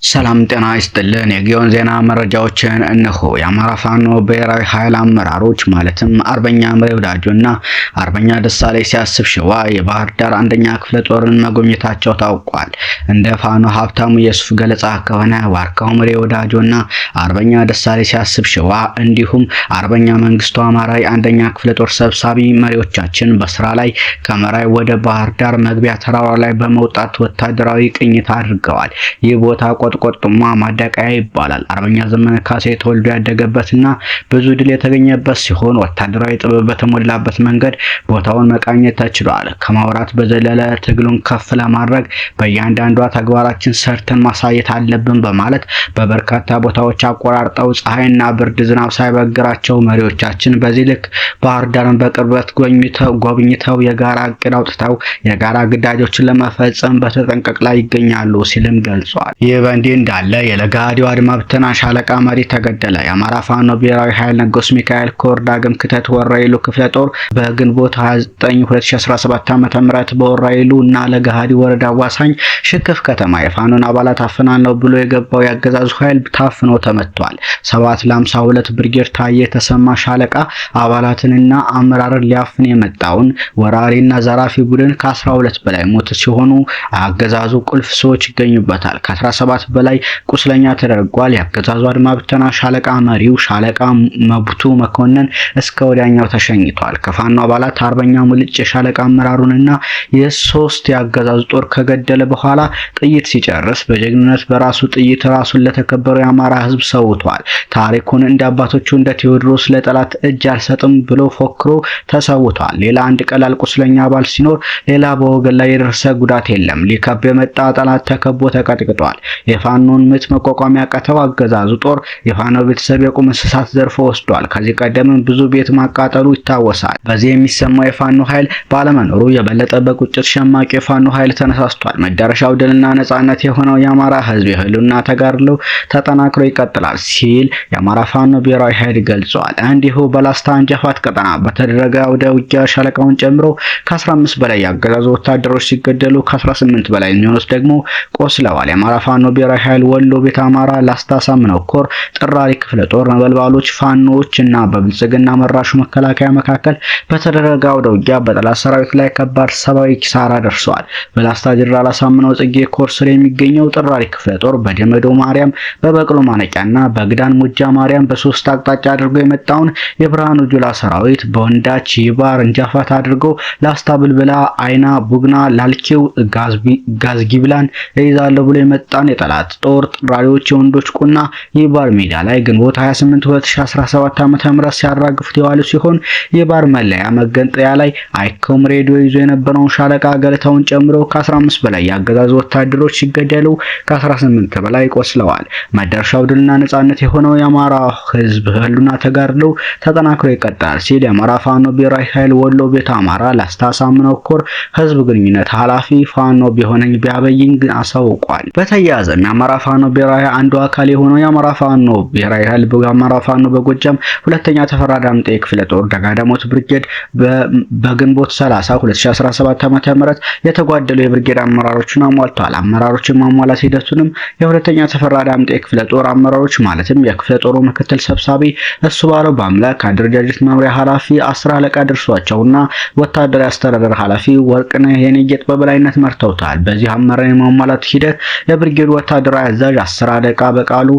ሰላም ጤና ይስጥልን። የጊዮን ዜና መረጃዎችን እነሆ። የአማራ ፋኖ ብሔራዊ ኃይል አመራሮች ማለትም አርበኛ ምሬ ወዳጆና አርበኛ ደሳለኝ ሲያስብ ሸዋ የባህር ዳር አንደኛ ክፍለ ጦርን መጎብኘታቸው ታውቋል። እንደ ፋኖ ሀብታሙ የሱፍ ገለጻ ከሆነ ዋርካው ምሬ ወዳጆና አርበኛ ደሳለኝ ሲያስብ ሸዋ እንዲሁም አርበኛ መንግስቱ አማራ አንደኛ ክፍለ ጦር ሰብሳቢ መሪዎቻችን በስራ ላይ ከመራይ ወደ ባህር ዳር መግቢያ ተራራ ላይ በመውጣት ወታደራዊ ቅኝት አድርገዋል። ይህ ቦታ ቆጥቆጥማ ማዳቀያ ይባላል። አርበኛ ዘመነ ካሴ ተወልዶ ያደገበትና ብዙ ድል የተገኘበት ሲሆን ወታደራዊ ጥበብ በተሞላበት መንገድ ቦታውን መቃኘት ተችሏል። ከማውራት በዘለለ ትግሉን ከፍ ለማድረግ በእያንዳንዷ ተግባራችን ሰርተን ማሳየት አለብን በማለት በበርካታ ቦታዎች አቆራርጠው ፀሐይና ብርድ ዝናብ ሳይበግራቸው መሪዎቻችን በዚህ ልክ ባህር ዳርን በቅርበት ጎብኝተው የጋራ እቅድ አውጥተው የጋራ ግዳጆችን ለመፈጸም በተጠንቀቅ ላይ ይገኛሉ ሲልም ገልጿል። እንዲህ እንዳለ የለጋዲው አድማ ብተና ሻለቃ መሪ ተገደለ። የአማራ ፋኖ ብሔራዊ ኃይል ንጉስ ሚካኤል ኮር ዳግም ክተት ወራይሉ ክፍለ ጦር በግንቦት 29 2017 ዓ.ም በወራይሉ እና ለጋዲ ወረዳ ዋሳኝ ሽክፍ ከተማ የፋኖን አባላት አፈናነው ብሎ የገባው ያገዛዙ ኃይል ታፍኖ ተመቷል። 752 ብርጌድ ታየ የተሰማ ሻለቃ አባላትንና አመራርን ሊያፍን የመጣውን ወራሪና ዘራፊ ቡድን ከ12 በላይ ሞት ሲሆኑ አገዛዙ ቁልፍ ሰዎች ይገኙበታል። ከ17 በላይ ቁስለኛ ተደርጓል። ያገዛዙ አድማ ብተና ሻለቃ መሪው ሻለቃ መብቱ መኮንን እስከ ወዲያኛው ተሸኝቷል። ከፋኖ አባላት አርበኛ ሙልጭ ሻለቃ አመራሩንና የሶስት ያገዛዙ ጦር ከገደለ በኋላ ጥይት ሲጨርስ በጀግንነት በራሱ ጥይት ራሱን ለተከበረው የአማራ ሕዝብ ሰውቷል። ታሪኩን እንደ አባቶቹ እንደ ቴዎድሮስ ለጠላት እጅ አልሰጥም ብሎ ፎክሮ ተሰውቷል። ሌላ አንድ ቀላል ቁስለኛ አባል ሲኖር ሌላ በወገን ላይ የደረሰ ጉዳት የለም። ሊከብ የመጣ ጠላት ተከቦ ተቀጥቅጧል። የፋኖን ምት መቋቋም ያቃተው አገዛዙ ጦር የፋኖ ቤተሰብ የቁም እንስሳት ዘርፎ ወስዷል። ከዚህ ቀደም ብዙ ቤት ማቃጠሉ ይታወሳል። በዚህ የሚሰማው የፋኖ ኃይል ባለመኖሩ የበለጠ በቁጭት ሸማቂ የፋኖ ኃይል ተነሳስቷል። መዳረሻው ድልና ነጻነት የሆነው የአማራ ህዝብ የህልውና ተጋድሎ ተጠናክሮ ይቀጥላል ሲል የአማራ ፋኖ ብሔራዊ ኃይል ገልጿል። እንዲሁ በላስታ አንጃፋት ቀጠና በተደረገ ወደ ውጊያ ሻለቃውን ጨምሮ ከ15 በላይ ያገዛዙ ወታደሮች ሲገደሉ ከ18 በላይ የሚሆኑት ደግሞ ቆስለዋል። የአማራ ፋኖ ብሔራዊ ኃይል ወሎ ቤት አማራ ላስታ ሳምነው ኮር ጥራሪ ክፍለ ጦር ነበልባሎች ፋኖዎች እና በብልጽግና መራሹ መከላከያ መካከል በተደረገ አውደ ውጊያ በጠላት ሰራዊት ላይ ከባድ ሰብአዊ ኪሳራ ደርሷል። በላስታ ጀነራል ሳምነው ጽጌ ኮር ስር የሚገኘው ጥራሪ ክፍለ ጦር በደመዶ ማርያም በበቅሎ ማነቂያና በግዳን ሙጃ ማርያም በሶስት አቅጣጫ አድርጎ የመጣውን የብርሃኑ ጁላ ሰራዊት በወንዳች ይባር እንጃፋት አድርጎ ላስታ ብልብላ አይና ቡግና ላልኪው ጋዝጊብላን ይይዛሉ ብሎ የመጣን የጠላት ጦር ጥራሪዎች የወንዶች ቁና ይባር ሜዳ ላይ ግንቦት 28 2017 ዓ.ም ሲያራግፉት የዋሉ ሲሆን ይባር መለያ መገንጠያ ላይ አይኮም ሬዲዮ ይዞ የነበረውን ሻለቃ ገለታውን ጨምሮ ከ15 በላይ ያገዛዙ ወታደሮች ሲገደሉ ከ18 በላይ ቆስለዋል። መዳረሻው ድልና ነጻነት የሆነው የአማራ ህዝብ ህልውና ተጋድሎ ተጠናክሮ ይቀጥላል ሲል የአማራ ፋኖ ብሔራዊ ኃይል ወሎ ቤት አማራ ላስታ ሳምነው ኮር ህዝብ ግንኙነት ኃላፊ ፋኖ ቢሆነኝ ቢያበይኝ አሳውቋል። በተያያዘ የአማራ ፋኖ ብሔራዊ አንዱ አካል የሆነው የአማራ ፋኖ ብሔራዊ ኃይል በአማራ ፋኖ በጎጃም ሁለተኛ ተፈራ ዳምጤ ክፍለ ጦር ደጋዳሞት ብርጌድ በግንቦት 30 2017 ዓ.ም የተጓደሉ የብርጌድ አመራሮችን አሟልቷል። አመራሮችን ማሟላት ሂደቱንም የሁለተኛ ተፈራ ዳምጤ ክፍለ ጦር አመራሮች ማለትም የክፍለ ጦሩ ምክትል ሰብሳቢ እሱ ባለው በአምላክ አደረጃጀት መምሪያ ኃላፊ 10 አለቃ ድርሷቸውና ወታደራዊ አስተዳደር ኃላፊ ወርቅነህ የኔጌጥ በበላይነት መርተውታል። በዚህ አመራር የማሟላት ሂደት የብርጌዱ ወታደራዊ አዛዥ 10 አለቃ በቃሉ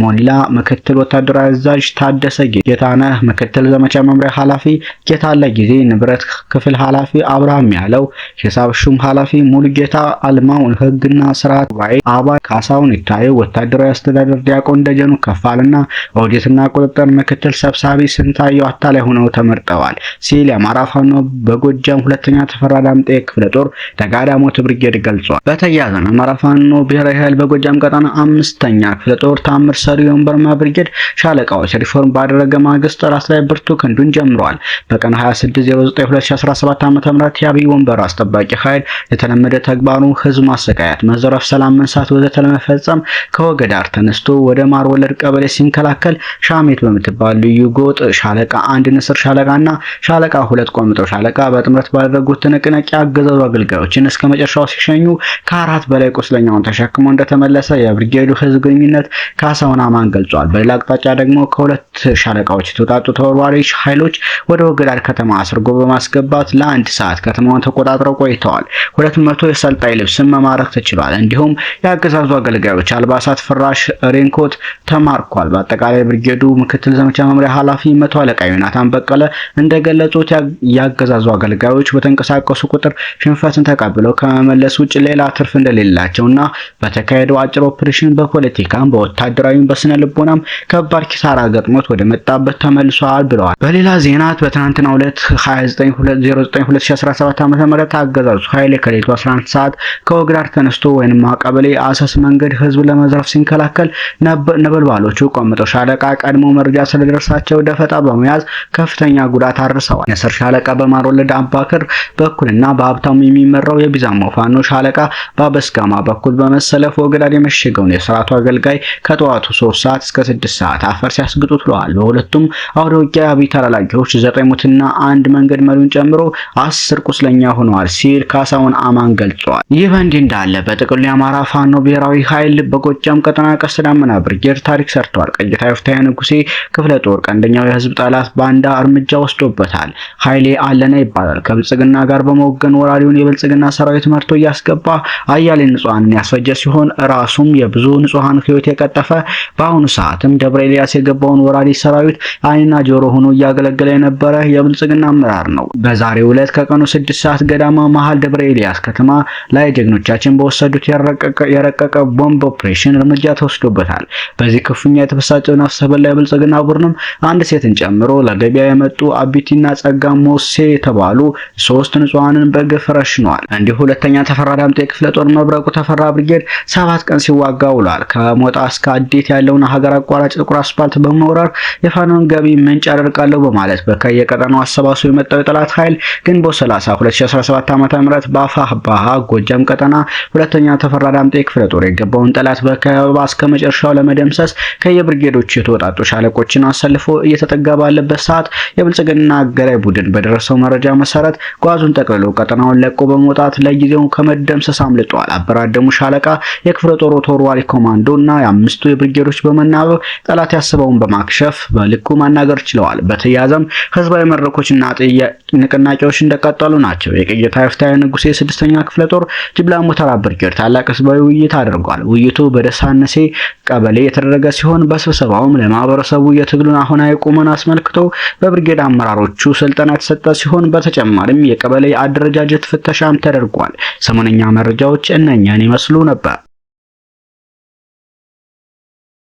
ሞላ፣ ምክትል ወታደራዊ አዛዥ ታደሰ ጌታነህ፣ ምክትል ዘመቻ መምሪያ ኃላፊ ጌታለ ጊዜ፣ ንብረት ክፍል ኃላፊ አብርሃም ያለው፣ ሂሳብ ሹም ኃላፊ ሙሉጌታ አልማው፣ ህግና ስርዓት ባይ አባይ ካሳውን ይታየው፣ ወታደራዊ አስተዳደር ዲያቆን ደጀኑ ከፋልና ኦዲትና ቁጥጥር ምክትል ሰብሳቢ ስንታየው አታላይ ሆነው ተመርጠዋል ሲል የአማራ ፋኖ በጎጃም ሁለተኛ ተፈራ ዳምጤ ክፍለ ጦር ደጋዳሞት ብርጌድ ገልጿል። በተያያዘ አማራ ፋኖ ብሔራዊ ኃይል በጎጃም ቀጠና 5ኛ ክፍለ ጦር ታምር ሰሪውን በርማ ብርጌድ ሻለቃዎች ሪፎርም ባደረገ ማግስት ጠላት ላይ ብርቱ ክንዱን ጀምሯል። በቀን 26/09/2017 ዓ.ም የአብይ ወንበር አስጠባቂ ኃይል የተለመደ ተግባሩ ህዝብ ማሰቃየት፣ መዘረፍ፣ ሰላም መንሳት ወዘተ ለመፈጸም ከወገዳር ተነስቶ ወደ ማር ወለድ ቀበሌ ሲንከላከል ሻሜት በምትባል ልዩ ጎጥ ሻለቃ 1 ንስር ሻለቃና ሻለቃ 2 ቆምጠው ሻለቃ በጥምረት ባደረጉት ትንቅንቅ ያገዛዙ አገልጋዮችን እስከ መጨረሻው ሲሸኙ ከ4 በላይ ቁስለኛውን ተሸክመው እንደተመለሱ እንደተመለሰ የብርጌዱ ህዝብ ግንኙነት ካሳሁን አማን ገልጿል። በሌላ አቅጣጫ ደግሞ ከሁለት ሻለቃዎች የተውጣጡ ተወርዋሪ ኃይሎች ወደ ወገዳድ ከተማ አስርጎ በማስገባት ለአንድ ሰዓት ከተማዋን ተቆጣጥረው ቆይተዋል። 200 የሰልጣኝ ልብስን መማረክ ተችሏል። እንዲሁም የአገዛዙ አገልጋዮች አልባሳት፣ ፍራሽ፣ ሬንኮት ተማርኳል። በአጠቃላይ ብርጌዱ ምክትል ዘመቻ መምሪያ ኃላፊ መቶ አለቃ ዮናታን በቀለ እንደገለጹት የአገዛዙ አገልጋዮች በተንቀሳቀሱ ቁጥር ሽንፈትን ተቀብለው ከመመለስ ውጭ ሌላ ትርፍ እንደሌላቸውና በተካሄደው አጭር ኦፕሬሽን በፖለቲካም በወታደራዊም በስነ ልቦናም ከባድ ኪሳራ ገጥሞት ወደ መጣበት ተመልሷል ብለዋል። በሌላ ዜና በትናንትናው ዕለት 29/09/2017 ዓ.ም አገዛዙ ኃይል ከሌሊቱ 11 ሰዓት ከወግዳድ ተነስቶ ወይንም ቀበሌ አሰስ መንገድ ህዝብ ለመዝረፍ ሲንከላከል ነበልባሎቹ ቆምጠው ሻለቃ ቀድሞ መረጃ ስለደረሳቸው ደፈጣ በመያዝ ከፍተኛ ጉዳት አድርሰዋል። የአስር ሻለቃ በማርወለድ አባክር በኩልና በሀብታሙ የሚመራው የቢዛሞ ፋኖ ሻለቃ በአበስጋማ በኩል በመሰለፍ ወግዳድ የመሸገውን የስርዓቱ አገልጋይ ከጠዋቱ 3 ሰዓት እስከ 6 ሰዓት አፈር ሲያስግጡት ውለዋል። በሁለቱም አውደ ውጊያ አብይ ተላላኪዎች 9 ሙትና አንድ መንገድ መሪውን ጨምሮ 10 ቁስለኛ ሆነዋል ሲል ካሳሁን አማን ገልጿል። ይህ በእንዲህ እንዳለ በጥቅሉ የአማራ ፋኖ ብሔራዊ ኃይል በጎጃም ቀጠና ቀስተ ዳመና ብርጌድ ታሪክ ሰርቷል። ቀይታ ይፍታዬ ንጉሴ ክፍለ ጦር ቀንደኛው የህዝብ ጠላት ባንዳ እርምጃ ወስዶበታል። ኃይሌ አለና ይባላል። ከብልጽግና ጋር በመወገን ወራሪውን የብልጽግና ሰራዊት መርቶ እያስገባ አያሌ ንጹሃንን ያስፈጀ ሲሆን ራሱም የብዙ ንጹሃን ህይወት የቀጠፈ በአሁኑ ሰዓትም ደብረ ኤልያስ የገባውን ወራሪ ሰራዊት አይንና ጆሮ ሆኖ እያገለገለ የነበረ የብልጽግና አመራር ነው። በዛሬው ዕለት ከቀኑ 6 ሰዓት ገዳማ መሃል ደብረ ኤልያስ ከተማ ላይ ጀግኖቻችን በወሰዱት የረቀቀ ቦምብ ኦፕሬሽን እርምጃ ተወስዶበታል። በዚህ ክፉኛ የተበሳጨው ነፍሰ በላ የብልጽግና ቡድንም አንድ ሴትን ጨምሮ ለገበያ የመጡ አቢቲና ጸጋ ሞሴ የተባሉ 3 ንጹሃንን በግፍ ረሽነዋል። እንዲሁ ሁለተኛ ተፈራ ዳምጤ ክፍለ ጦር መብረቁ ተፈራ ብርጌድ 7 ቀን ሲዋጋ ውሏል። ከሞጣ እስከ አዴት ያለውን ሀገር አቋራጭ ጥቁር አስፓልት በመውረር የፋኖን ገቢ ምንጭ አደርጋለሁ በማለት በየቀጠናው አሰባስቦ የመጣው የጠላት ኃይል ግንቦት 30 2017 ዓ.ም በአፋባሃ ጎጃም ቀጠና ሁለተኛ ተፈራ ዳምጤ ክፍለ ጦር የገባውን ጠላት በከበባ እስከ መጨረሻው ለመደምሰስ ከየብርጌዶች የተወጣጡ ሻለቆችን አሰልፎ እየተጠጋ ባለበት ሰዓት የብልጽግና አገራይ ቡድን በደረሰው መረጃ መሰረት ጓዙን ጠቅልሎ ቀጠናውን ለቆ በመውጣት ለጊዜው ከመደምሰስ አምልጧል። አበራደሙ ሻለቃ የክፍለ ጦሩ ተወርዋሪ ኮማንዶ እና የአምስቱ የብርጌዶች በመናበብ ጠላት ያስበውን በማክሸፍ በልኩ ማናገር ችለዋል። በተያያዘም ህዝባዊ መድረኮችና ንቅናቄዎች እንደቀጠሉ ናቸው። የቀይታ ይፍታዬ ንጉሴ 6ኛ ክፍለ ጦር ጅብላ ሞተራ ብርጌድ ታላቅ ህዝባዊ ውይይት አድርጓል። ውይይቱ በደሳነሴ ቀበሌ የተደረገ ሲሆን በስብሰባውም ለማህበረሰቡ የትግሉን አሁናዊ ቁመና አስመልክቶ በብርጌድ አመራሮቹ ስልጠና የተሰጠ ሲሆን በተጨማሪም የቀበሌ አደረጃጀት ፍተሻም ተደርጓል። ሰሞነኛ መረጃዎች እነኛን ይመስሉ ነበር።